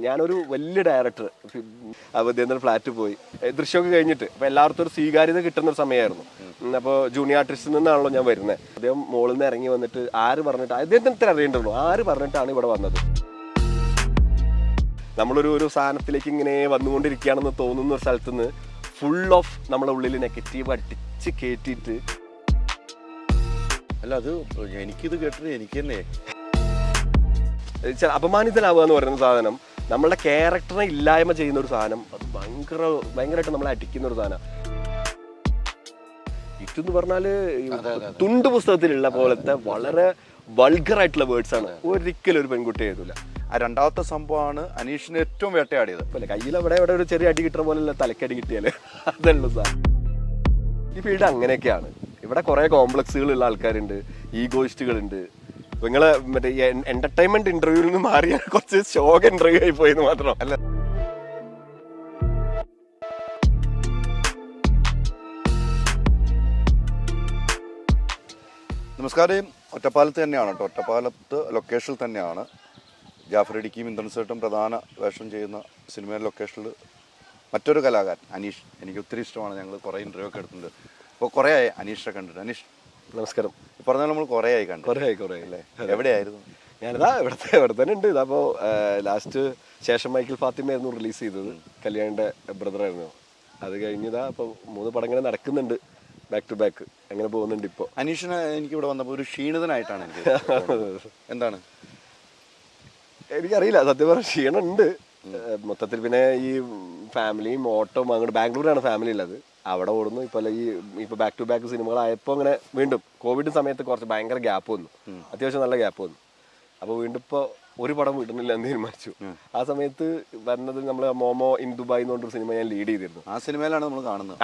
ഞാനൊരു വലിയ ഡയറക്ടർ അദ്ദേഹത്തിൻ്റെ ഫ്ലാറ്റ് പോയി ദൃശ്യമൊക്കെ കഴിഞ്ഞിട്ട് അപ്പോൾ എല്ലാവർക്കും ഒരു സ്വീകാര്യത കിട്ടുന്ന ഒരു സമയമായിരുന്നു. അപ്പോൾ ജൂനിയർ ആർട്ടിസ്റ്റിൽ നിന്നാണല്ലോ ഞാൻ വരുന്നത്. അദ്ദേഹം മോളിൽ നിന്ന് ഇറങ്ങി വന്നിട്ട് ആര് പറഞ്ഞിട്ട് അദ്ദേഹത്തിന് ഇത്ര അറിയേണ്ടല്ലോ ആര് പറഞ്ഞിട്ടാണ് ഇവിടെ വന്നത്. നമ്മളൊരു സാധനത്തിലേക്ക് ഇങ്ങനെ വന്നുകൊണ്ടിരിക്കുകയാണെന്ന് തോന്നുന്ന ഒരു സ്ഥലത്ത് നിന്ന് ഫുൾ ഓഫ് നമ്മളെ ഉള്ളിൽ നെഗറ്റീവ് അടിച്ച് കയറ്റിയിട്ട് അല്ല അത് എനിക്കിത് കേട്ടിട്ട് എനിക്ക് തന്നെ അപമാനിതനാവുക എന്ന് പറയുന്ന സാധനം നമ്മളുടെ ക്യാരക്ടറിനെ ഇല്ലായ്മ ചെയ്യുന്ന ഒരു സാധനം. അത് ഭയങ്കരമായിട്ട് നമ്മളെ അടിക്കുന്ന ഒരു സാധനം. ഇതെന്ന് പറഞ്ഞാല് തുണ്ട് പുസ്തകത്തിലുള്ള പോലത്തെ വളരെ വൾഗറായിട്ടുള്ള വേർഡ്സ് ആണ്. ഒരിക്കലും ഒരു പെൺകുട്ടി എഴുതൂല. ആ രണ്ടാമത്തെ സംഭവമാണ് അനീഷിനെ ഏറ്റവും വേട്ടയാടിയത്. അല്ലേ കയ്യിൽ അവിടെ ഒരു ചെറിയ അടി കിട്ടുന്ന പോലെയല്ല തലക്കടി കിട്ടിയാല് അതുള്ളൂ സാർ. ഈ ഫീൽഡ് അങ്ങനെയൊക്കെയാണ്. ഇവിടെ കുറെ കോംപ്ലക്സുകൾ ഉള്ള ആൾക്കാരുണ്ട്, ഈഗോയിസ്റ്റുകളുണ്ട്. നിങ്ങള് മറ്റേ എന്റർടൈൻമെന്റ് ഇന്റർവ്യൂവിൽ നിന്ന് മാറിയ കുറച്ച് ഷോക ഇന്റർവ്യൂ ആയി പോയെന്ന് മാത്രം അല്ല. നമസ്കാരം. ഒറ്റപ്പാലത്ത് തന്നെയാണ് കേട്ടോ. ഒറ്റപ്പാലത്ത് ലൊക്കേഷനിൽ തന്നെയാണ് ജാഫർ ഇടുക്കിയും ഇന്ദ്രൻസേട്ടും പ്രധാന വേഷം ചെയ്യുന്ന സിനിമയുടെ ലൊക്കേഷനിൽ മറ്റൊരു കലാകാരൻ അനീഷ്. എനിക്ക് ഒത്തിരി ഇഷ്ടമാണ്. ഞങ്ങൾ കുറേ ഇൻ്റർവ്യൂ ഒക്കെ എടുത്തിട്ടുണ്ട്. അപ്പോൾ കുറേ ആയി അനീഷിനെ കണ്ടിട്ട്. അനീഷ് നമസ്കാരം. പറഞ്ഞാൽ നമ്മൾ കുറേ ആയി കണ്ടു. കുറേ ആയി അല്ലേ? എവിടെയായിരുന്നു? ഞാനിതാ ഇവിടെ തന്നെ ഉണ്ട്. ഇതപ്പോൾ ലാസ്റ്റ് ശേഷം മൈക്കിൾ ഫാത്തിമയായിരുന്നു റിലീസ് ചെയ്തത്. കല്യാണിൻ്റെ ബ്രദറായിരുന്നു. അത് കഴിഞ്ഞതാ ഇപ്പോൾ 3 പടങ്ങൾ നടക്കുന്നുണ്ട് ബാക്ക് ടു ബാക്ക്. അങ്ങനെ പോകുന്നുണ്ട്. ഇപ്പോൾ അനീഷിനെ എനിക്ക് ഇവിടെ വന്നപ്പോൾ ഒരു ക്ഷീണിതനായിട്ടാണ് എനിക്ക് എന്താണ് എനിക്കറിയില്ല സത്യം പറഞ്ഞ ക്ഷീണമുണ്ട് മൊത്തത്തിൽ. പിന്നെ ഈ ഫാമിലിയും ഓട്ടവും അങ്ങോട്ട് ബാംഗ്ലൂരാണ് ഫാമിലി ഉള്ളത്. അവിടെ ഓടുന്നു. ഇപ്പോൾ ബാക്ക് ടു ബാക്ക് സിനിമകളായപ്പോൾ അങ്ങനെ വീണ്ടും കോവിഡ് സമയത്ത് കുറച്ച് ഭയങ്കര ഗ്യാപ്പ് വന്നു. അത്യാവശ്യം നല്ല ഗ്യാപ്പ് വന്നു. അപ്പോൾ വീണ്ടും ഇപ്പോൾ ഒരു പടം വിടുന്നില്ല എന്ന് തീരുമാനിച്ചു. ആ സമയത്ത് വരുന്നത് നമ്മൾ മോമോ ഇൻ ദുബായ് എന്ന് പറഞ്ഞൊരു സിനിമ ഞാൻ ലീഡ് ചെയ്തിരുന്നു. ആ സിനിമയിലാണ് നമ്മൾ കാണുന്നത്.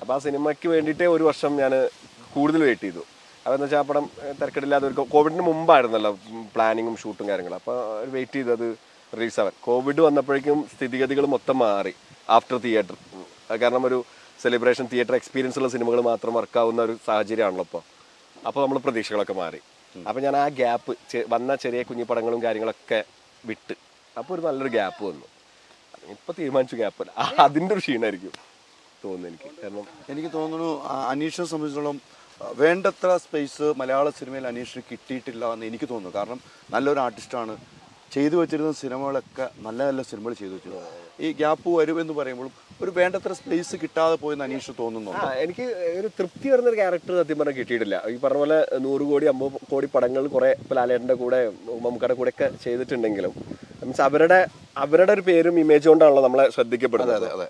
അപ്പോൾ ആ സിനിമയ്ക്ക് വേണ്ടിയിട്ടേ ഒരു വർഷം ഞാൻ കൂടുതൽ വെയിറ്റ് ചെയ്തു. അതെന്ന് വെച്ചാൽ ആ പടം തിരക്കിടില്ലാതെ ഒരു കോവിഡിന് മുമ്പായിരുന്നല്ലോ പ്ലാനിങ്ങും ഷൂട്ടും കാര്യങ്ങളും. അപ്പോൾ വെയിറ്റ് ചെയ്തത് റിലീസാവാൻ. കോവിഡ് വന്നപ്പോഴേക്കും സ്ഥിതിഗതികൾ മൊത്തം മാറി. ആഫ്റ്റർ തിയേറ്റർ കാരണം ഒരു സെലിബ്രേഷൻ തിയേറ്റർ എക്സ്പീരിയൻസ് ഉള്ള സിനിമകൾ മാത്രം വർക്കാവുന്ന ഒരു സാഹചര്യമാണല്ലോ അപ്പോൾ നമ്മൾ പ്രതീക്ഷകളൊക്കെ മാറി. അപ്പോൾ ഞാൻ ആ ഗ്യാപ്പ് വന്ന ചെറിയ കുഞ്ഞു പടങ്ങളും കാര്യങ്ങളൊക്കെ വിട്ട് അപ്പോൾ ഒരു നല്ലൊരു ഗ്യാപ്പ് വന്നു. ഇപ്പോൾ തീരുമാനിച്ചു ഗ്യാപ്പ് അതിൻ്റെ ഒരു ക്ഷീണമായിരിക്കും തോന്നുന്നു എനിക്ക്. കാരണം എനിക്ക് തോന്നുന്നു അനീഷിനെ സംബന്ധിച്ചിടത്തോളം വേണ്ടത്ര സ്പേസ് മലയാള സിനിമയിൽ അനീഷിന് കിട്ടിയിട്ടില്ല എന്ന് എനിക്ക് തോന്നുന്നു. കാരണം നല്ലൊരു ആർട്ടിസ്റ്റാണ്. ചെയ്തു വെച്ചിരുന്ന സിനിമകളൊക്കെ നല്ല നല്ല സിനിമകൾ ചെയ്തു വെച്ചിരുന്നു. ഈ ഗ്യാപ്പ് വരുമെന്ന് പറയുമ്പോഴും ഒരു വേണ്ടത്ര സ്പേസ് കിട്ടാതെ പോയെന്ന് അനീഷ് തോന്നുന്നു. എനിക്ക് ഒരു തൃപ്തി വരുന്നൊരു ക്യാരക്ടർ സത്യം പറഞ്ഞാൽ കിട്ടിയിട്ടില്ല. ഈ പറഞ്ഞ പോലെ 100 കോടി 50 കോടി പടങ്ങൾ കുറേ ലാലേട്ടൻ്റെ കൂടെ മമ്മൂക്കയുടെ കൂടെ ഒക്കെ ചെയ്തിട്ടുണ്ടെങ്കിലും മീൻസ് അവരുടെ ഒരു പേരും ഇമേജ് കൊണ്ടാണല്ലോ നമ്മളെ ശ്രദ്ധിക്കപ്പെടുന്നത്. അതെ.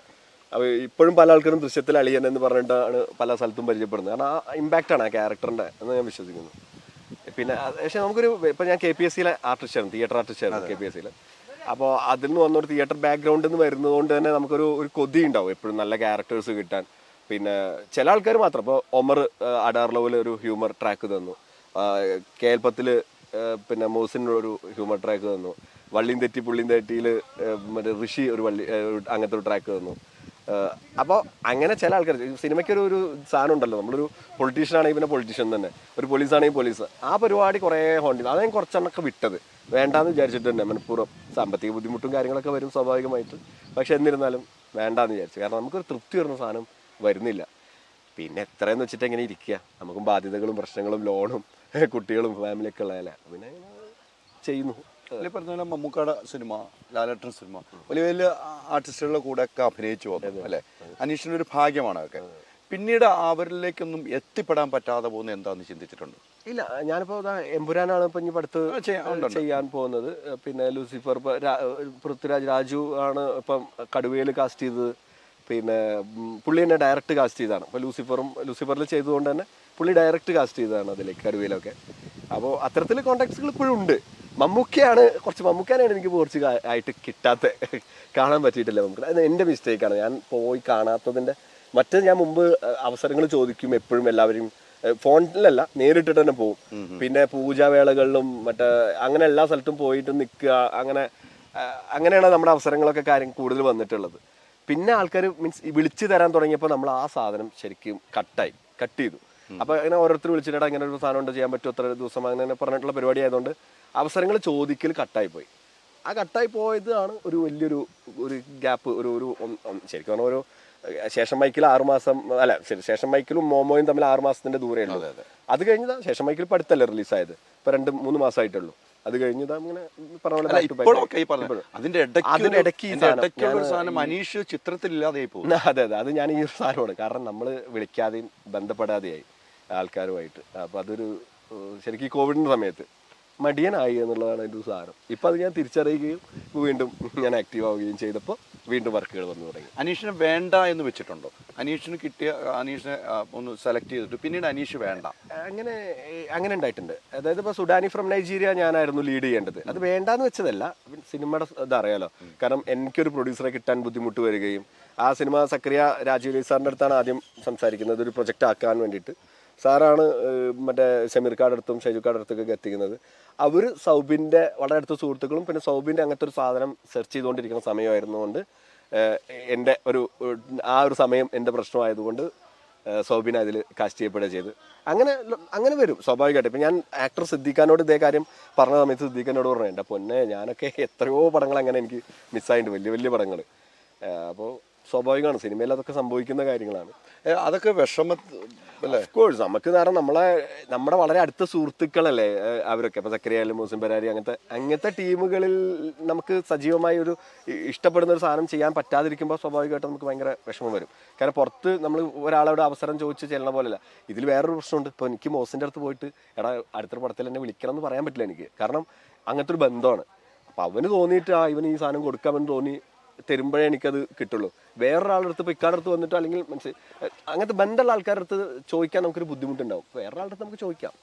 അപ്പോൾ ഇപ്പോഴും പല ആൾക്കാരും ദൃശ്യത്തിൽ അളിയൻ എന്ന് പറഞ്ഞിട്ടാണ് പല സ്ഥലത്തും പരിചയപ്പെടുന്നത്. കാരണം ആ ഇമ്പാക്റ്റാണ് ആ ക്യാരക്ടറിൻ്റെ എന്ന് ഞാൻ വിശ്വസിക്കുന്നു. പിന്നെ പക്ഷേ നമുക്കൊരു ഇപ്പം ഞാൻ KPSCയിലെ ആർട്ടിസ്റ്റായിരുന്നു, തിയേറ്റർ ആർട്ടിസ്റ്റായിരുന്നു KPSCയിൽ. അപ്പോൾ അതിൽ നിന്ന് വന്നൊരു തിയേറ്റർ ബാക്ക്ഗ്രൗണ്ടിൽ നിന്ന് വരുന്നതുകൊണ്ട് തന്നെ നമുക്കൊരു കൊതി ഉണ്ടാവും എപ്പോഴും നല്ല ക്യാരക്ടേഴ്സ് കിട്ടാൻ. പിന്നെ ചില ആൾക്കാർ മാത്രം ഇപ്പോൾ ഒമർ അഡാർ ലവിൽ ഒരു ഹ്യൂമർ ട്രാക്ക് തന്നു. കേൽപ്പത്തിൽ പിന്നെ മോസിനൊരു ഹ്യൂമർ ട്രാക്ക് തന്നു. വള്ളിയും തെറ്റി പുള്ളിയും തെറ്റിയിൽ മറ്റേ ഋഷി ഒരു അങ്ങനത്തെ ഒരു ട്രാക്ക് തന്നു. അപ്പോൾ അങ്ങനെ ചില ആൾക്കാർ സിനിമയ്ക്കൊരു സാധനം ഉണ്ടല്ലോ. നമ്മളൊരു പൊളിറ്റീഷ്യൻ ആണെങ്കിൽ പിന്നെ പൊളിറ്റീഷ്യൻ തന്നെ, ഒരു പോലീസാണെങ്കിൽ പോലീസ്. ആ പരിപാടി കുറേ ഹോണ്ടി അത് ഞാൻ കുറച്ചെണ്ണൊക്കെ വിട്ടത് വേണ്ടാന്ന് വിചാരിച്ചിട്ട് തന്നെ. മനഃപൂർവ്വം സാമ്പത്തിക ബുദ്ധിമുട്ടും കാര്യങ്ങളൊക്കെ വരും സ്വാഭാവികമായിട്ട്. പക്ഷെ എന്നിരുന്നാലും വേണ്ടാന്ന് വിചാരിച്ചു. കാരണം നമുക്കൊരു തൃപ്തി വരുന്ന സാധനം വരുന്നില്ല. പിന്നെ എത്രയെന്ന് വെച്ചിട്ട് എങ്ങനെ ഇരിക്കുക? നമുക്കും ബാധ്യതകളും പ്രശ്നങ്ങളും ലോണും കുട്ടികളും ഫാമിലിയൊക്കെ ഉള്ളതല്ലേ. പിന്നെ ചെയ്യുന്നു. പറഞ്ഞ മമ്മൂക്കയുടെ സിനിമ, ലാലേട്ടൻ സിനിമ, വലിയ വലിയ ആർട്ടിസ്റ്റുകളുടെ കൂടെ ഒക്കെ അഭിനയിച്ചു വന്നു അല്ലേ? അനീഷിൻ്റെ ഒരു ഭാഗ്യമാണ് അതൊക്കെ. പിന്നീട് അവരിലേക്കൊന്നും എത്തിപ്പെടാൻ പറ്റാതെ പോകുന്നത് എന്താണെന്ന് ചിന്തിച്ചിട്ടുണ്ട്? ഇല്ല, ഞാനിപ്പോൾ എമ്പുരാനാണ് ഇപ്പം ഇനി അടുത്ത് ചെയ്യാൻ പോകുന്നത്. പിന്നെ ലൂസിഫർ പൃഥ്വിരാജ് രാജു ആണ് ഇപ്പം കടുവയിൽ കാസ്റ്റ് ചെയ്തത്. പിന്നെ പുള്ളി തന്നെ ഡയറക്റ്റ് കാസ്റ്റ് ചെയ്തതാണ്. ഇപ്പോൾ ലൂസിഫറിൽ ചെയ്തുകൊണ്ട് തന്നെ പുള്ളി ഡയറക്റ്റ് കാസ്റ്റ് ചെയ്തതാണ് അതിലേക്ക് കടുവയിലൊക്കെ. അപ്പോൾ അത്തരത്തിൽ കോണ്ടാക്ട്സുകൾ ഇപ്പോഴും ഉണ്ട്. മമ്മൂക്കാനാണ് എനിക്ക് കുറച്ച് ആയിട്ട് കിട്ടാത്ത കാണാൻ പറ്റിയിട്ടില്ല. നമുക്ക് അത് എൻ്റെ മിസ്റ്റേക്കാണ്. ഞാൻ പോയി കാണാത്തതിൻ്റെ മറ്റേ ഞാൻ മുമ്പ് അവസരങ്ങൾ ചോദിക്കും എപ്പോഴും എല്ലാവരും. ഫോണിലല്ല, നേരിട്ടിട്ട് തന്നെ പോകും. പിന്നെ പൂജാവേളകളിലും അങ്ങനെ എല്ലാ സ്ഥലത്തും പോയിട്ട് നിൽക്കുക, അങ്ങനെയാണ് നമ്മുടെ അവസരങ്ങളൊക്കെ കൂടുതൽ വന്നിട്ടുള്ളത്. പിന്നെ ആൾക്കാർ മീൻസ് വിളിച്ചു തരാൻ തുടങ്ങിയപ്പോൾ നമ്മൾ ആ സാധനം ശരിക്കും കട്ട് ചെയ്തു. അപ്പോൾ അങ്ങനെ ഓരോരുത്തർ വിളിച്ചിട്ടാ ഇങ്ങനെ ഒരു സാധനം ഉണ്ട്, ചെയ്യാൻ പറ്റുമോ, എത്ര ദിവസം അങ്ങനെ പറഞ്ഞിട്ടുള്ള പരിപാടി ആയതുകൊണ്ട് അവസരങ്ങൾ ചോദിക്കൽ കട്ടായിപ്പോയി. ആ കട്ടായി പോയതാണ് ഒരു വലിയൊരു ഒരു ഗ്യാപ്പ്. ശരിക്കും പറഞ്ഞാൽ ഒരു ശേഷം മൈക്കിൽ 6 മാസം അല്ല ശേഷം മൈക്കിലും മോമോയും തമ്മിൽ 6 മാസത്തിന്റെ ദൂരേ ഉള്ളൂ. അത് കഴിഞ്ഞതാ ശേഷം മൈക്കിൽ ഇപ്പം അടുത്തല്ലേ റിലീസായത്, ഇപ്പൊ 2-3 മാസമായിട്ടുള്ളൂ. അത് കഴിഞ്ഞതാ ഇങ്ങനെ അതിന്റെ ഇടയ്ക്ക് മനീഷ് ചിത്രത്തിലില്ലാതെ പോകും. അതെ അത് ഞാൻ ഈ ഒരു സാധനമാണ്. കാരണം നമ്മൾ വിളിക്കാതെയും ബന്ധപ്പെടാതെയായി ആൾക്കാരുമായിട്ട്. അപ്പൊ അതൊരു ശരിക്കും ഈ കോവിഡിന്റെ സമയത്ത് മടിയനായി എന്നുള്ളതാണ് എൻ്റെ ഒരു സാധനം. ഇപ്പം അത് ഞാൻ തിരിച്ചറിയുകയും വീണ്ടും ഞാൻ ആക്റ്റീവ് ആവുകയും ചെയ്തപ്പോൾ വീണ്ടും വർക്കുകൾ വന്നു തുടങ്ങി. അനീഷിനെ വേണ്ട എന്ന് വെച്ചിട്ടുണ്ടോ? അനീഷിന് കിട്ടിയ അനീഷിനെ ഒന്ന് സെലക്ട് ചെയ്തിട്ട് പിന്നീട് അനീഷ് വേണ്ട അങ്ങനെ ഉണ്ടായിട്ടുണ്ട്. അതായത് ഇപ്പോൾ സുഡാനി ഫ്രം നൈജീരിയ ഞാനായിരുന്നു ലീഡ് ചെയ്യേണ്ടത്. അത് വേണ്ടാന്ന് വെച്ചതല്ല, സിനിമയുടെ ഇതറിയാലോ. കാരണം എനിക്കൊരു പ്രൊഡ്യൂസറെ കിട്ടാൻ ബുദ്ധിമുട്ട് വരികയും ആ സിനിമ സക്രിയ രാജീവ് സാറിൻ്റെ അടുത്താണ് ആദ്യം സംസാരിക്കുന്നത് ഒരു പ്രൊജക്റ്റ് ആക്കാൻ വേണ്ടിയിട്ട്. സാറാണ് മറ്റേ ഷമീർക്കാരുടെ അടുത്തും ഷൈജുക്കാരുടെ അടുത്തൊക്കെ എത്തിക്കുന്നത്. അവർ സൗബിൻ്റെ വളരെ അടുത്ത സുഹൃത്തുക്കളും പിന്നെ സൗബിൻ്റെ അങ്ങനത്തെ ഒരു സാധനം സെർച്ച് ചെയ്തുകൊണ്ടിരിക്കുന്ന സമയമായിരുന്നുകൊണ്ട് എൻ്റെ ആ ഒരു സമയം എൻ്റെ പ്രശ്നമായതുകൊണ്ട് സൗബിനെ അതിൽ കാസ്റ്റ് ചെയ്യപ്പെടുക ചെയ്ത് അങ്ങനെ വരും സ്വാഭാവികമായിട്ട്. ഇപ്പം ഞാൻ ആക്ടർ സിദ്ദീഖാനോട് ഇതേ കാര്യം പറഞ്ഞ സമയത്ത് സിദ്ദീഖാനോട് പറഞ്ഞു, എൻ്റെ പൊന്നെ ഞാനൊക്കെ എത്രയോ പടങ്ങൾ അങ്ങനെ എനിക്ക് മിസ്സായിട്ടുണ്ട്, വലിയ വലിയ പടങ്ങൾ. അപ്പോൾ സ്വാഭാവികമാണ്, സിനിമയിൽ അതൊക്കെ സംഭവിക്കുന്ന കാര്യങ്ങളാണ്. അതൊക്കെ കോഴ്സ് നമുക്ക് കാരണം നമ്മുടെ വളരെ അടുത്ത സുഹൃത്തുക്കളല്ലേ അവരൊക്കെ. ഇപ്പം സക്കരിയായാലും മൂസിൻ ബരാരി അങ്ങനത്തെ ടീമുകളിൽ നമുക്ക് സജീവമായി ഒരു ഇഷ്ടപ്പെടുന്ന ഒരു സാധനം ചെയ്യാൻ പറ്റാതിരിക്കുമ്പോൾ സ്വാഭാവികമായിട്ടും നമുക്ക് ഭയങ്കര വിഷമം വരും. കാരണം പുറത്ത് നമ്മൾ ഒരാളോട് അവസരം ചോദിച്ച് ചെല്ലണ പോലെയല്ല. ഇതിൽ വേറൊരു പ്രശ്നമുണ്ട്. ഇപ്പോൾ എനിക്ക് മോസിൻ്റെ അടുത്ത് പോയിട്ട് എടാ അടുത്തൊരു പടത്തിൽ എന്നെ വിളിക്കണം എന്ന് പറയാൻ പറ്റില്ല എനിക്ക്, കാരണം അങ്ങനത്തെ ഒരു ബന്ധമാണ്. അപ്പം അവന് തോന്നിയിട്ട് ഇവന് ഈ സാധനം കൊടുക്കാമെന്ന് തോന്നി തരുമ്പോഴേ എനിക്കത് കിട്ടുള്ളൂ. വേറൊരാളുടെ അടുത്ത് ഇപ്പോൾ ഇക്കാരുടെ അടുത്ത് വന്നിട്ടോ അല്ലെങ്കിൽ അങ്ങനത്തെ ബന്ധമുള്ള ആൾക്കാരുടെ അടുത്ത് ചോദിക്കാൻ നമുക്കൊരു ബുദ്ധിമുട്ടുണ്ടാവും. വേറൊരാളുടെ അടുത്ത് നമുക്ക് ചോദിക്കാം,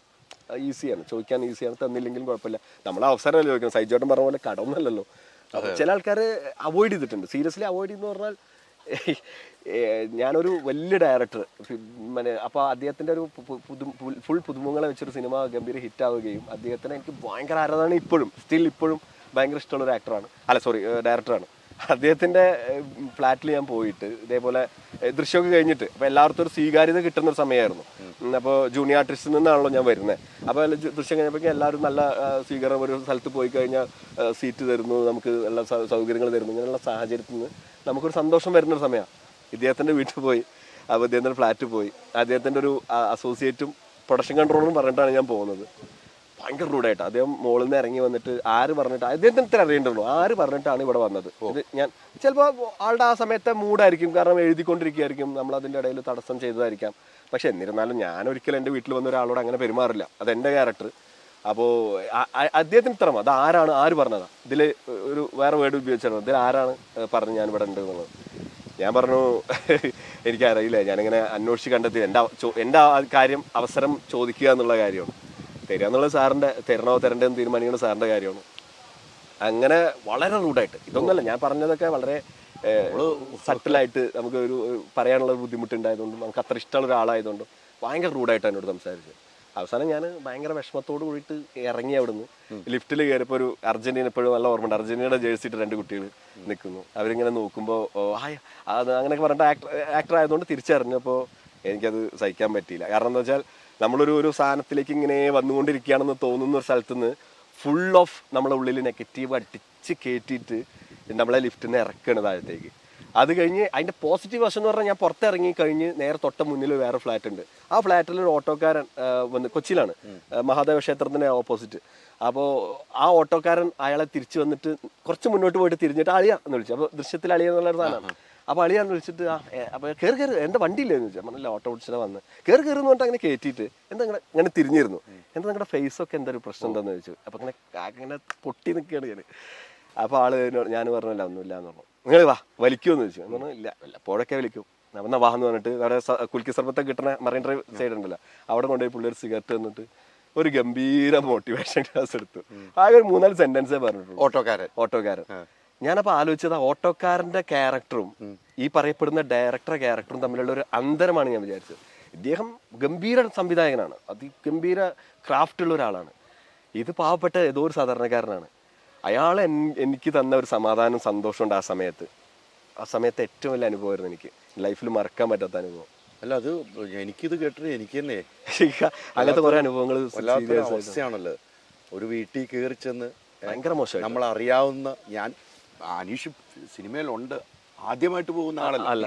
ഈസിയാണ് ചോദിക്കാൻ, ഈസിയാണ്. തന്നില്ലെങ്കിലും കുഴപ്പമില്ല, നമ്മളെ അവസരമല്ലേ ചോദിക്കണം. സൈജോട്ടൻ പറഞ്ഞ പോലെ കടമൊന്നുമല്ലല്ലോ. ചില ആൾക്കാർ അവോയ്ഡ് ചെയ്തിട്ടുണ്ട്, സീരിയസ്ലി അവോയ്ഡ് ചെയ്യുന്ന പറഞ്ഞാൽ. ഞാനൊരു വലിയ ഡയറക്ടർ അപ്പോൾ അദ്ദേഹത്തിൻ്റെ ഒരു ഫുൾ പുതുമുഖങ്ങളെ വെച്ചൊരു സിനിമ ഗംഭീര ഹിറ്റാവുകയും അദ്ദേഹത്തിന് എനിക്ക് ഭയങ്കര ആരാധന ഇപ്പോഴും ഭയങ്കര ഇഷ്ടമുള്ള ഒരു ആക്ടറാണ്, ഡയറക്ടറാണ്. അദ്ദേഹത്തിൻ്റെ ഫ്ലാറ്റിൽ ഞാൻ പോയിട്ട് ഇതേപോലെ ദൃശ്യമൊക്കെ കഴിഞ്ഞിട്ട് അപ്പോൾ എല്ലാവർക്കും ഒരു സ്വീകാര്യത കിട്ടുന്ന ഒരു സമയമായിരുന്നു. അപ്പോൾ ജൂനിയർ ആർട്ടിസ്റ്റിൽ നിന്നാണല്ലോ ഞാൻ വരുന്നത്. അപ്പോൾ ദൃശ്യം കഴിഞ്ഞപ്പോഴേക്കും എല്ലാവരും നല്ല സ്വീകരണം, ഒരു സ്ഥലത്ത് പോയി കഴിഞ്ഞാൽ സീറ്റ് തരുന്നു, നമുക്ക് എല്ലാ സൗകര്യങ്ങൾ തരുന്നു. ഇങ്ങനെയുള്ള സാഹചര്യത്തിൽ നിന്ന് നമുക്കൊരു സന്തോഷം വരുന്നൊരു സമയമാണ്. ഇദ്ദേഹത്തിൻ്റെ വീട്ടിൽ പോയി, അപ്പോൾ അദ്ദേഹത്തിൻ്റെ ഫ്ലാറ്റിൽ പോയി, അദ്ദേഹത്തിൻ്റെ ഒരു അസോസിയേറ്റും പ്രൊഡക്ഷൻ കൺട്രോളറും പറഞ്ഞിട്ടാണ് ഞാൻ പോകുന്നത്. ഭയങ്കര റൂഡായിട്ട് അദ്ദേഹം മുകളിൽ നിന്ന് ഇറങ്ങി വന്നിട്ട് അദ്ദേഹത്തിന് ഇത്ര അറിയേണ്ടുള്ളൂ, ആര് പറഞ്ഞിട്ടാണ് ഇവിടെ വന്നത്. ഇത് ഞാൻ ചിലപ്പോൾ ആളുടെ ആ സമയത്തെ മൂഡായിരിക്കും, കാരണം എഴുതിക്കൊണ്ടിരിക്കുകയായിരിക്കും, നമ്മൾ അതിൻ്റെ ഇടയിൽ തടസ്സം ചെയ്തതായിരിക്കാം. പക്ഷെ എന്നിരുന്നാലും ഞാൻ ഒരിക്കലും എൻ്റെ വീട്ടിൽ വന്ന ഒരാളോട് അങ്ങനെ പെരുമാറില്ല, അതെൻ്റെ ക്യാരക്ടർ. അപ്പോൾ അദ്ദേഹത്തിന് ഇത്രമോ അത് ആര് പറഞ്ഞതാണ്, ഇതിൽ ഒരു വേറെ വേർഡ് ഉപയോഗിച്ചാണ്, ഇതിൽ ആരാണ് പറഞ്ഞ് ഞാൻ ഇവിടെ ഉണ്ട് എന്നുള്ളത്. ഞാൻ പറഞ്ഞു എനിക്കറിയില്ല, ഞാനിങ്ങനെ അന്വേഷിച്ച് കണ്ടെത്തി എൻ്റെ കാര്യം അവസരം ചോദിക്കുക എന്നുള്ള കാര്യമാണ്. തരിക എന്നുള്ളത് സാറിൻ്റെ തരണേന്ന് തീരുമാനിക്കുന്ന സാറിൻ്റെ കാര്യമാണ്. അങ്ങനെ വളരെ റൂഡായിട്ട്, ഇതൊന്നുമല്ല ഞാൻ പറഞ്ഞതൊക്കെ വളരെ സട്ടിലായിട്ട് നമുക്ക് ഒരു പറയാനുള്ള ബുദ്ധിമുട്ടുണ്ടായതുകൊണ്ടും നമുക്ക് അത്ര ഇഷ്ടമുള്ള ഒരാളായതുകൊണ്ടും ഭയങ്കര റൂഡായിട്ട് എന്നോട് സംസാരിച്ചു. അവസാനം ഞാൻ ഭയങ്കര വിഷമത്തോട് കൂടിയിട്ട് ഇറങ്ങി അവിടുന്ന്. ലിഫ്റ്റിൽ കയറിയപ്പോൾ ഒരു അർജന്റീന, എപ്പോഴും നല്ല ഓർമ്മയുണ്ട്, അർജന്റീനയുടെ ജേഴ്സിട്ട് 2 കുട്ടികൾ നിൽക്കുന്നു. അവരിങ്ങനെ നോക്കുമ്പോൾ അത് അങ്ങനെയൊക്കെ പറഞ്ഞിട്ട് ആക്ടർ ആയതുകൊണ്ട് തിരിച്ചറിഞ്ഞപ്പോൾ എനിക്കത് സഹിക്കാൻ പറ്റിയില്ല. കാരണം എന്താ വെച്ചാൽ നമ്മളൊരു സാധനത്തിലേക്ക് ഇങ്ങനെ വന്നുകൊണ്ടിരിക്കുകയാണെന്ന് തോന്നുന്ന ഒരു സ്ഥലത്ത് നിന്ന് ഫുൾ ഓഫ് നമ്മളെ ഉള്ളിൽ നെഗറ്റീവ് അടിച്ച് കയറ്റിയിട്ട് നമ്മളെ ലിഫ്റ്റിൽ നിന്ന് ഇറക്കുകയാണ് താഴത്തേക്ക്. അത് കഴിഞ്ഞ് അതിൻ്റെ പോസിറ്റീവ് വശം എന്ന് പറഞ്ഞാൽ ഞാൻ പുറത്തിറങ്ങി കഴിഞ്ഞ് നേരെ തൊട്ട മുന്നിൽ വേറെ ഫ്ലാറ്റ് ഉണ്ട്. ആ ഫ്ലാറ്റിൽ ഒരു ഓട്ടോക്കാരൻ വന്ന്, കൊച്ചിയിലാണ്, മഹാദേവ ക്ഷേത്രത്തിൻ്റെ ഓപ്പോസിറ്റ്. അപ്പോൾ ആ ഓട്ടോക്കാരൻ അയാളെ തിരിച്ചു വന്നിട്ട് കുറച്ച് മുന്നോട്ട് പോയിട്ട് തിരിഞ്ഞിട്ട് അളിയാന്ന് വിളിച്ചു. അപ്പോൾ ദൃശ്യത്തിൽ അളിയ എന്നുള്ളൊരു സാധനമാണ്. അപ്പോൾ അളിയാന്ന് വിളിച്ചിട്ട് അപ്പോൾ കയറി എൻ്റെ വണ്ടിയില്ലേന്ന് ചോദിച്ചാൽ പറഞ്ഞില്ല, ഓട്ടോ പിടിച്ചിട്ട് വന്ന് കയറി എന്ന് പറഞ്ഞിട്ട് അങ്ങനെ കയറ്റിയിട്ട് എന്താ ഇങ്ങനെ തിരിഞ്ഞിരുന്നു, എന്താ നിങ്ങളുടെ ഫേസൊക്കെ എന്തൊരു പ്രശ്നം എന്താണെന്ന് ചോദിച്ചു. അപ്പോൾ ഇങ്ങനെ പൊട്ടി നിൽക്കുകയാണ് ഞാൻ. അപ്പോൾ ഞാൻ പറഞ്ഞില്ല ഒന്നുമില്ല എന്ന് പറഞ്ഞു. നിങ്ങൾ വാ വലിക്കുമെന്ന് ചോദിച്ചു. എന്ന് പറഞ്ഞു ഇല്ല, വല്ലപ്പോഴൊക്കെ വലിക്കും. എന്നാൽ വാഹെന്ന് പറഞ്ഞിട്ട് അവിടെ കുൽക്കി സർബത്തൊക്കെ കിട്ടുന്ന മറൈൻ ഡ്രൈവ് സൈഡ് ഉണ്ടല്ലോ, അവിടെ കൊണ്ടുപോയി പുള്ളി ഒരു സിഗരറ്റ് തന്നിട്ട് ഒരു ഗംഭീര മോട്ടിവേഷൻ ക്ലാസ് എടുത്തു. ആകെ ഒരു 3-4 സെന്റൻസേ പറഞ്ഞിട്ടുള്ളൂ. ഓട്ടോക്കാരൻ. ഞാനപ്പോൾ ആലോചിച്ചത് ആ ഓട്ടോക്കാരൻ്റെ ക്യാരക്ടറും ഈ പറയപ്പെടുന്ന ഡയറക്ടറുടെ ക്യാരക്ടറും തമ്മിലുള്ള ഒരു അന്തരമാണ് ഞാൻ വിചാരിച്ചത്. ഇദ്ദേഹം ഗംഭീര സംവിധായകനാണ്, അതിഗംഭീര ക്രാഫ്റ്റ് ഉള്ള ഒരാളാണ്. ഇത് പാവപ്പെട്ട ഏതോ ഒരു സാധാരണക്കാരനാണ്. അയാൾ എനിക്ക് തന്ന ഒരു സമാധാനം, സന്തോഷമുണ്ട് ആ സമയത്ത് ഏറ്റവും വലിയ അനുഭവമായിരുന്നു എനിക്ക് ലൈഫിൽ മറക്കാൻ പറ്റാത്ത അനുഭവം. അല്ല, അത് എനിക്കിത് കേട്ടിട്ട് എനിക്ക് തന്നെ അങ്ങനത്തെ കുറെ അനുഭവങ്ങൾ അവസ്ഥയാണല്ലോ. ഒരു വീട്ടിൽ കയറി ചെന്ന് ഭയങ്കര മോശം. നമ്മൾ അറിയാവുന്ന, ഞാൻ അനീഷ് സിനിമയിലുണ്ട്, ആദ്യമായിട്ട് പോകുന്ന ആളല്ല. അല്ല